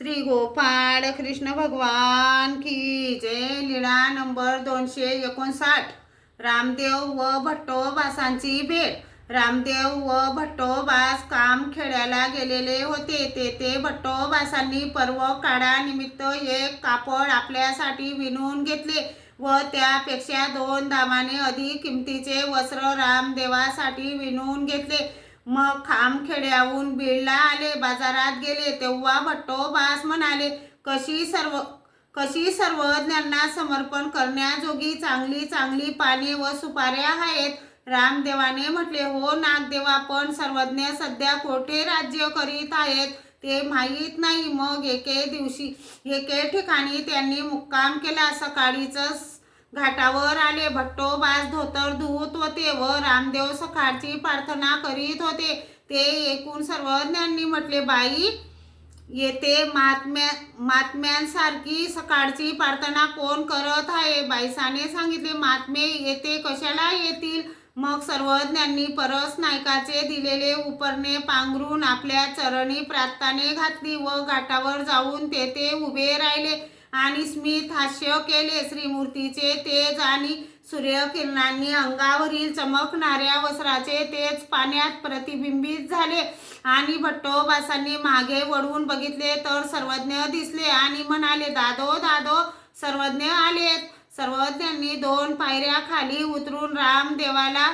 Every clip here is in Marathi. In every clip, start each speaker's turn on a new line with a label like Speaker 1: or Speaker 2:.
Speaker 1: श्री गोपाळ कृष्ण भगवान की जय। लीळा नंबर 259। रामदेव व भट्टोबासांची भेट। रामदेव व भट्टोबास कामखेड्याला गेलेले होते। तेथे भट्टोबासांनी पर्व काळानिमित्त एक कापड आपल्यासाठी विणून घेतले व त्यापेक्षा 2 दामाने अधिक किमतीचे वस्त्र रामदेवासाठी विणून घेतले। मग खामखेड्याहून बीडला आले। बाजारात गेले तेव्हा भट्टोबास म्हणाले, कशी सर्वज्ञांना समर्पण करण्याजोगी चांगली चांगली पाने व सुपाऱ्या आहेत। रामदेवाने म्हटले, हो नागदेवा, पण सर्वज्ञ सध्या कोठे राज्य करीत आहेत ते माहीत नाही। मग एके दिवशी एके ठिकाणी त्यांनी मुक्काम केला। सकाळीच घाटावर आले। भट्टोबास धोतर धुवत होते व रामदेव सकाळची प्रार्थना करीत होते। ते ऐकून सर्वज्ञांनी म्हटले, बाई, येथे महात्म्यांसारखी सकाळची प्रार्थना कोण करत आहे? बाईसाने सांगितले, महात्मे येथे कशाला येतील? मग सर्वज्ञांनी परस नायकाचे दिलेले उपरणे पांघरून आपल्या चरणी प्रार्थने घातली व घाटावर जाऊन तेथे उभे राहिले आणि स्मित हास्य केले। श्रीमूर्तीचे तेज आणि सूर्यकिरणांनी अंगावरील चमकणाऱ्या वस्त्राचे तेज पाण्यात प्रतिबिंबित झाले आणि भट्टोबासांनी मागे वळून बघितले तर सर्वज्ञ दिसले आणि म्हणाले, दादो दादो, सर्वज्ञ आलेत। सर्वज्ञांनी 2 पायऱ्या खाली उतरून रामदेवाला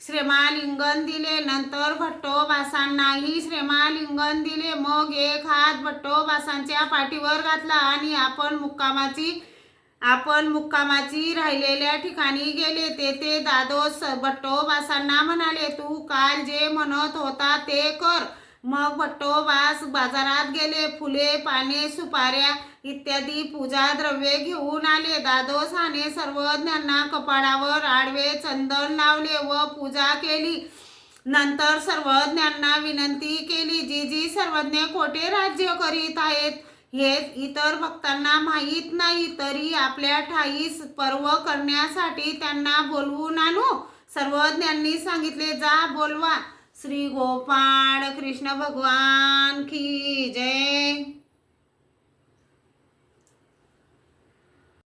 Speaker 1: श्रेमालिंगन दिले। नंतर भट्टोबासांनाही श्रेमालिंगन दिले। मग एक हात भट्टोबासांच्या पाठीवर घातला आणि आपण मुक्कामाची राहिलेल्या ठिकाणी गेले। तेथे दादोस भट्टोबासांना म्हणाले, तू काल जे म्हणत होता ते कर। मग भट्टोबास बाजारात गेले। फुले, पाने, सुपाऱ्या इत्यादी पूजा द्रव्ये घेऊन आले। दादोसाने सर्वज्ञांना कपाळावर आडवे चंदन लावले व पूजा केली। नंतर सर्वज्ञांना विनंती केली, जी सर्वज्ञ कोठे राज्य करीत आहेत हे इतर भक्तांना माहीत नाही, तरी आपल्या ठाईस पर्व करण्यासाठी त्यांना बोलवून आणू। सर्वज्ञांनी सांगितले, जा बोलवा। श्री गोपाळ कृष्ण भगवान की जय।